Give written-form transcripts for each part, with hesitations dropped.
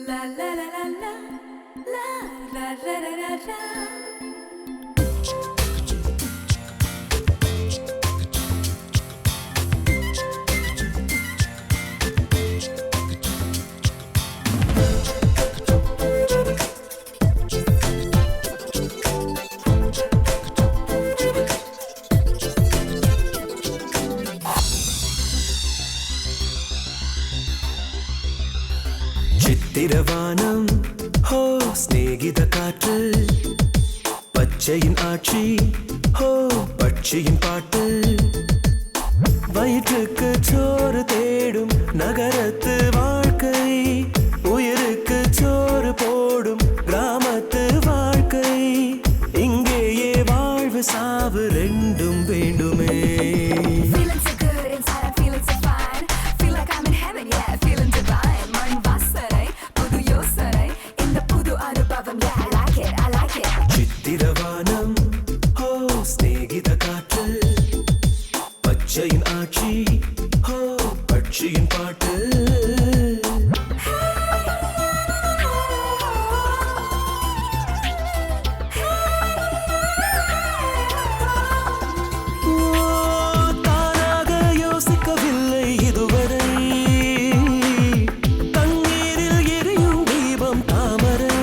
La la la la la la la la la la la. சித்திரவானம் ஹோ ஸ்நேகித காற்று பச்சையின் ஆட்சி ஹோ பட்சியின் பாட்டு வயிற்றுக்கு சோறு தேடும் நகரத்து வாழ்க்கை உயிருக்கு சோறு போடும் கிராமத்து வாழ்க்கை இங்கேயே வாழ்வு சாவு ரெண்டும் வேண்டுமே Feeling so good inside, I'm feeling so fine. Feel like I'm in heaven, yeah, feeling divine. மண் வாசனை, புது யோசனை, இந்த புது அனுபவம், yeah, I like it, I like it. சித்திரவானம் ஹோ ஸ்நேகித காற்று பச்சையின் ஆட்சி ஹோ பட்சியின் பாட்டு தானாக யோசிக்கவில்லை இதுவரை தண்ணீரில் எரியும் தீபம் தாமரை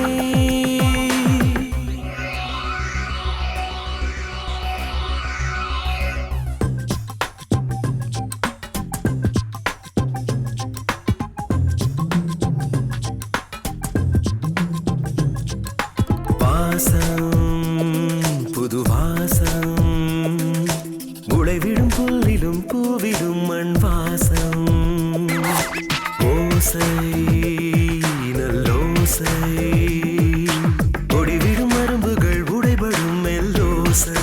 வாசம் புது வாசம் முளைவிடும் புல்லிலும் பூவிடும் மண் வாசம் ஓசை நல்லோசை ஒடிவிடும் மரபுகள் உடைபடும் மெல்லோசை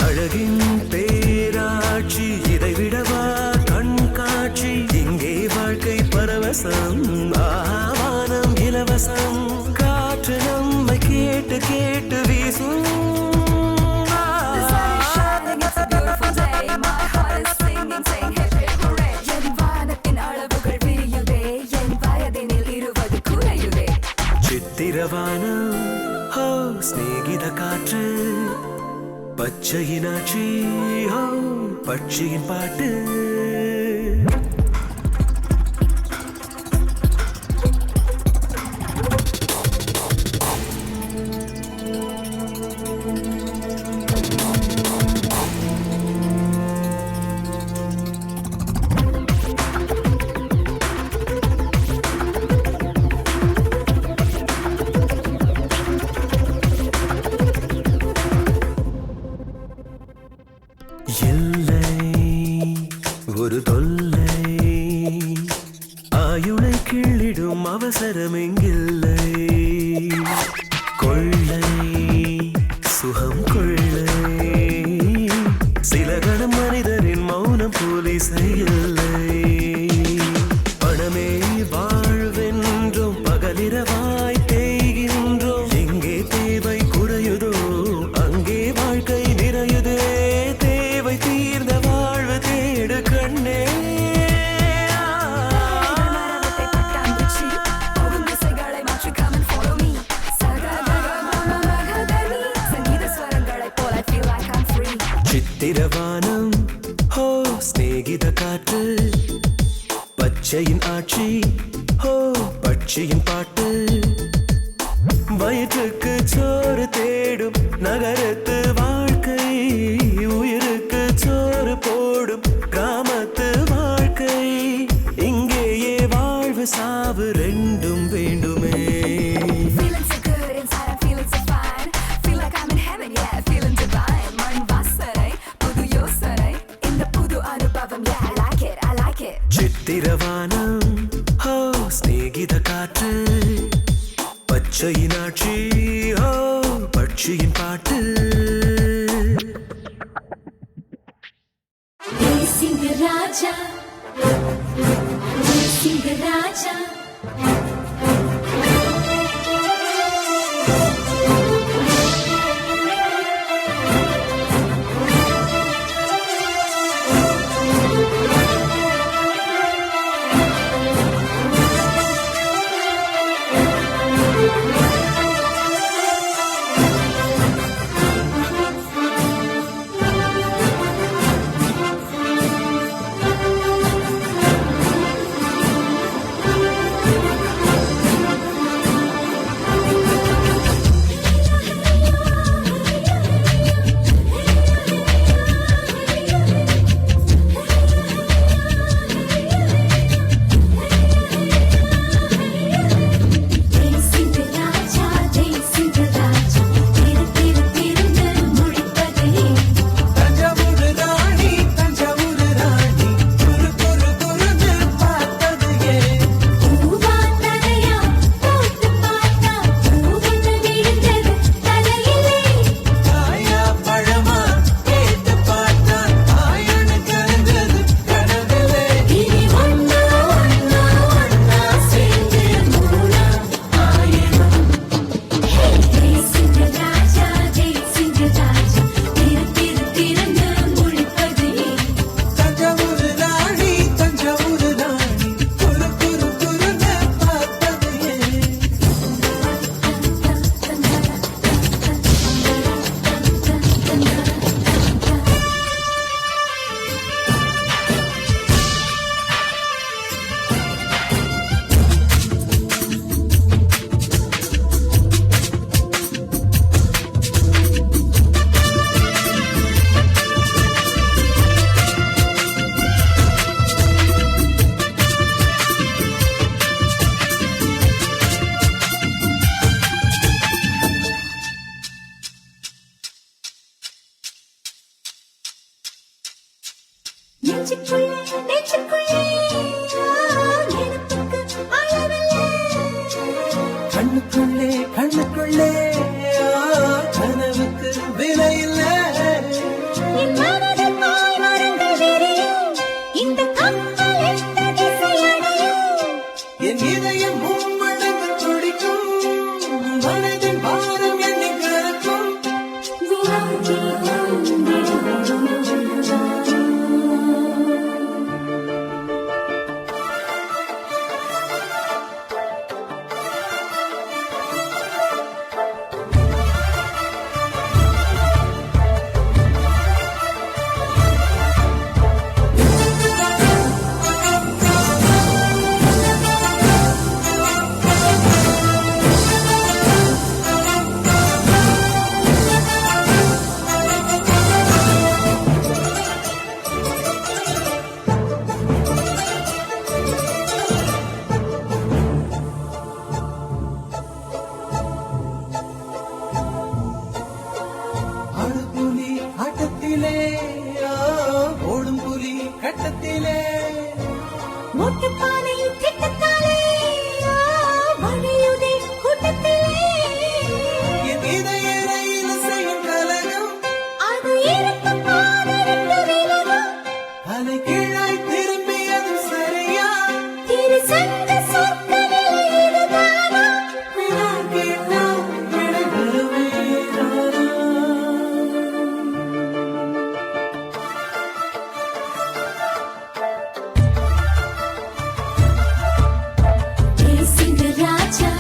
அழகின் பேராட்சி இதை விடவா கண்காட்சி இங்கே வாழ்க்கை பரவசம் ஆவானம் இலவசம் காற்று நம்மை கேட்டு கேட்டு வீசும் The sun is shining, it's a beautiful day. My heart is singing, saying hip hip hooray. என் வானத்தின் அளவுகள் விரியுதே, என் வயதினில் 20 குறையுதே. சித்திரவானம் ஹோ ஸ்நேகித காற்று பச்சையின் ஆட்சி ஹோ பட்சியின் பாட்டு எல்லை ஒரு தொல்லை ஆயுளை கிள்ளிடும் அவசரம் எங்கில்லை கொள்ளை சுகம் கொள்ளை சில கணம் மனிதரின் மௌனம் போலீசை இல்லை பணமே வாழ்வென்றும் பகலிரவாய் தேய்கின்றோம் எங்கே தேவை குறையுதோ அங்கே வாழ்க்கை நிறையுதே தேவை தீர்ந்த வாழ்வு தேடு கண்ணே மரத்தை பட்டாம்பூச்சி, போகும் திசைகளை மாற்றி come and follow me. சகதகமம மகதனி, சங்கீத ஸ்வரங்களைப் போல I feel like I'm free. சித்திரவானம் ஹோ ஸ்நேகித காற்று பச்சையின் ஆட்சி ஹோ பட்சியின் பாட்டு வயிற்றுக்கு சோறு தேடும் நகரத்து வாழ்க்கை உயிருக்கு சோறு போடும் கிராமத்து வாழ்க்கை இங்கேயே வாழ்வு சாவு ரெண்டும் வேண்டுமே Feeling so good inside, I'm feeling so fine. Feel like I'm in heaven, yeah, feeling divine. மண் வாசனை, புது யோசனை, இந்த புது அனுபவம், yeah, I like it, I like it. சித்திரவானம் ஹோ ஸ்நேகித காற்று பச்சையின் ஆட்சி ஹோ பட்சியின் பாட்டு Singaraja, Singaraja. நெஞ்சுக்குள்ளே நெஞ்சுக்குள்ளே நினைப்புக்கு அளவில்லை கண்ணுக்குள்ளே கண்ணுக்குள்ளே கனவுக்கு விலை இல்லை என் மனதில் பாய் மரங்கள் விரியும் இந்த கப்பல் எந்த திசையடையும் என் இதயம் மும்மடங்கு துடிக்கும் மனதின் பாரம் என்னை கறக்கும் ஆடுபுலி ஆட்டத்திலே ஓடும் புலி கட்டத்திலே மொட்டுப்பானையும் திட்டத்தாலே வழியுதே கூட்டத்திலே என் இதய ரயில் செய்யும் கலகம் அது இருக்க பாதரட்டு விலகும் அலை கீழாய் திரும்பியது சரியா திரு சங்க சொற்களில் இதுதானா வினா கேட்டால் விடை வருமே நானா? தேசிங்க ராஜா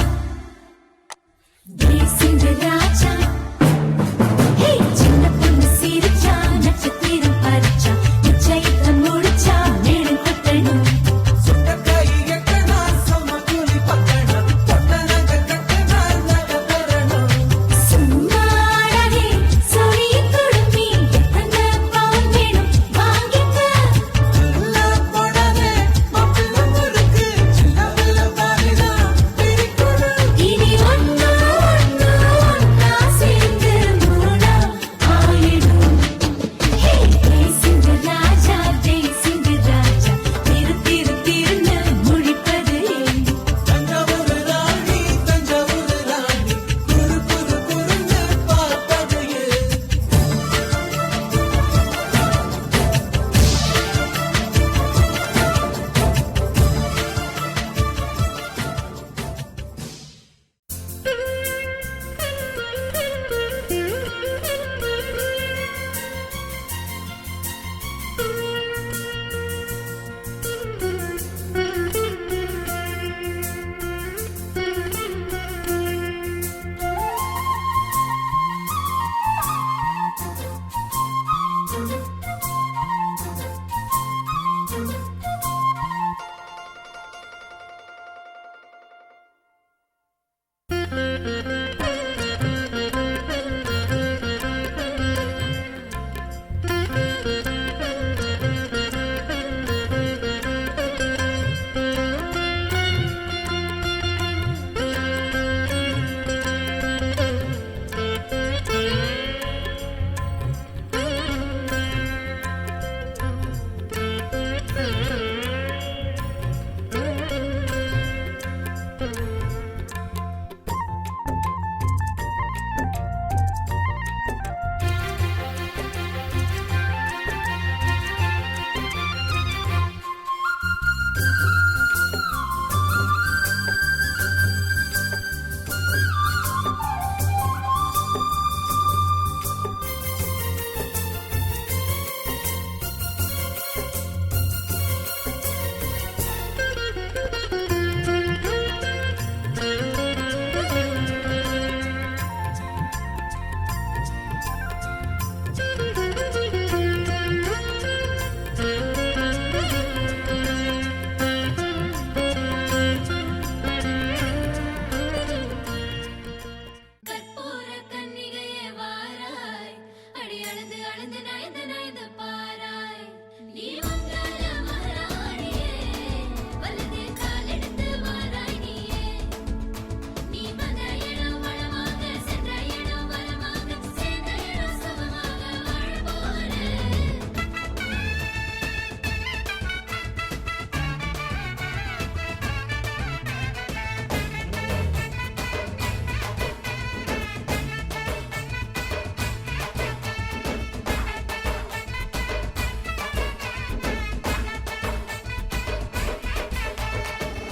தேசிங்க ராஜா ஹே சின்ன பொண்ணு சிரிச்சா நட்சத்திரம் பறிச்சா நிச்சயத்தை முடிச்சா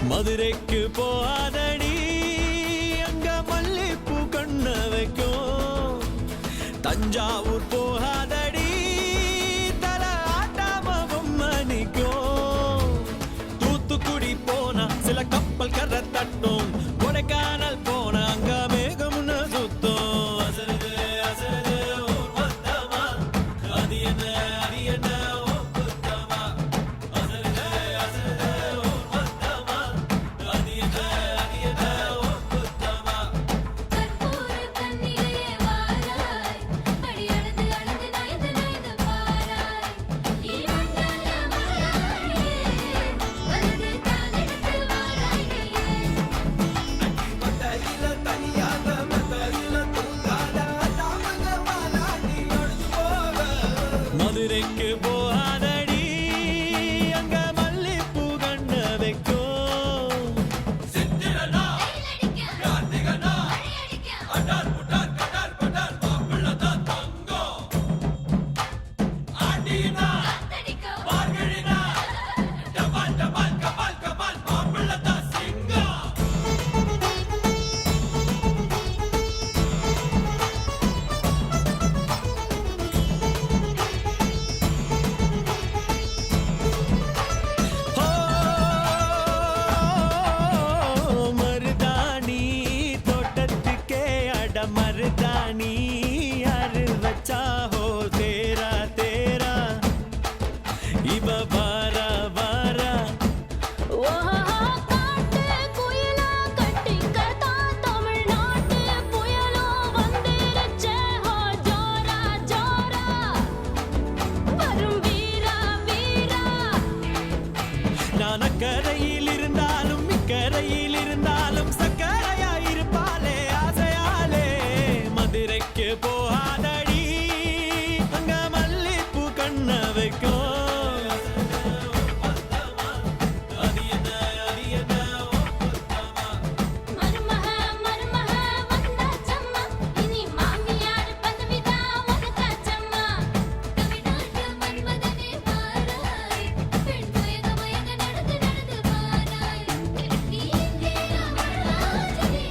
மதுரைக்கு போகாதடி அங்க மல்லிப்பூ கண்ண வைக்கும். தஞ்சாவூர் போகாதடி தல ஆட்டாம பொம்மணிக்கும். தூத்துக்குடி போனா சில கப்பல் கரை தட்டும். கொடைக்கானல் போனா அங்க மேகம்னு சுத்தும். அசருது அசருது ஊர் மொத்தமா, அது என்ன அது என்ன ஓ குத்தமா. அசருது அசருது ஊர் மொத்தமா, அது என்ன அது என்ன ஓ குத்தமா. கற்பூர கன்னிகையே வாராய், அடி அழுது அழுது நயந்து நயந்து பாராய். இவண்டல்ல மலராடியே, வலது காலெடுத்து வாராய் நீயே. மத்தையில தனியாக மத்தையில தூங்காத தாமங்க மாலாடி ஒழிஞ்சு போக. மதுரைக்கு போகாதடி அங்க மல்லிப்பூ கண்ண வைக்கும். சித்திரனா வெயிலடிக்க, கார்த்திகனா மழையடிக்க, அடார் புடார் கடார் படார் மாப்பிள்ளதான் தங்கம். ஆண்டினா காத்தடிக்க, மார்கழினா டபால் டபால் கபால் கபால் மாப்பிள்ளதான் சிங்கம். ஓ மருதாணி தோட்டத்துக்கே அட மருதாணி யாரு வச்சா ஹோ தேரா தேரா இவ வாரா வாரா. ஓஹோ காட்டு குயிலா கட்டிக்கதா தமிழ்நாட்டு புயலோ வந்திருச்சே ஹோ ஜோரா ஜோரா வரும் வீரா வீரா. நான் அக்கரையில் இருந்தாலும் இக்கரையில் இருந்தாலும் சக்கரையா இருப்பாளே ஆசையாலே. மதுரைக்கு போகாதடி அங்க மல்லிப்பூ கண்ண வைக்கும். அது என்ன அது என்ன ஓ குத்தமா. மருமக மருமக வந்தாச்சம்மா, இனி மாமியார் பதவிதா உனக்காச்சம்மா. தமிழ்நாட்டு மன்மதனே வாராய், பெண் மயங்க மயங்க நடந்து நடந்து வாராய். நீ இங்கே அமராதே,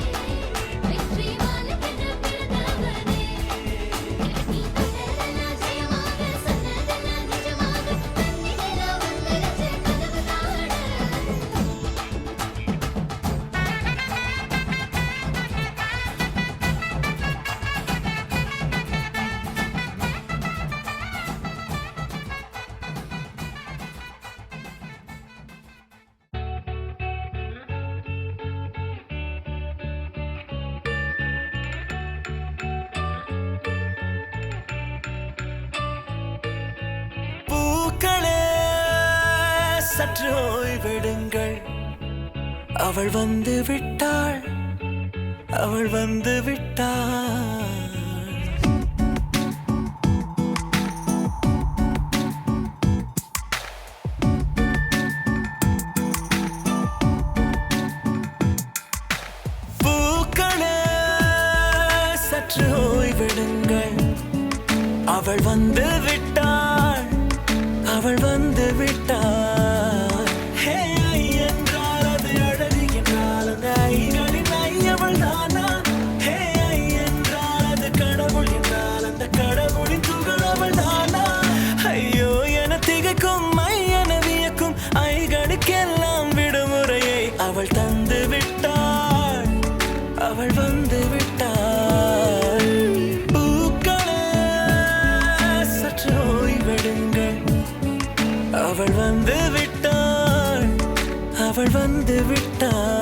வெற்றி வானுக்கென்று பிறந்தவனே. நீ தொட்டதெல்லாம் ஜெயமாக, சொன்னதெல்லாம் நிஜமாக, கண்ணிகளா வந்துருச்சே கனவு தாட. பூக்களே சற்று ஓய்வெடுங்கள். அவள் வந்து விட்டாள் அவள் வந்து விட்டாள். பூக்களே சற்று ஓய்வெடுங்கள். அவள் வந்து விட்டாள் அவள் வந்து விட்டாள். ஹே ஐ என்றால் அது அழகு என்றால் அந்த ஐகளின் ஐ அவள் தானா. ஹே ஐ என்றால் அது கடவுள் என்றால் அந்த கடவுளின் துகள் அவள் தானா. ஐயோ என திகைக்கும் ஐ என வியக்கும் ஐகளுக்கெல்லாம் விடுமுறையை அவள் தந்து விட்டாள் அவள் வந்து விட்டாள். பூக்களே சற்று ஓய்வெடுங்கள். அவள் வந்து விட்டாள் அவள் வந்து விட்டாள்.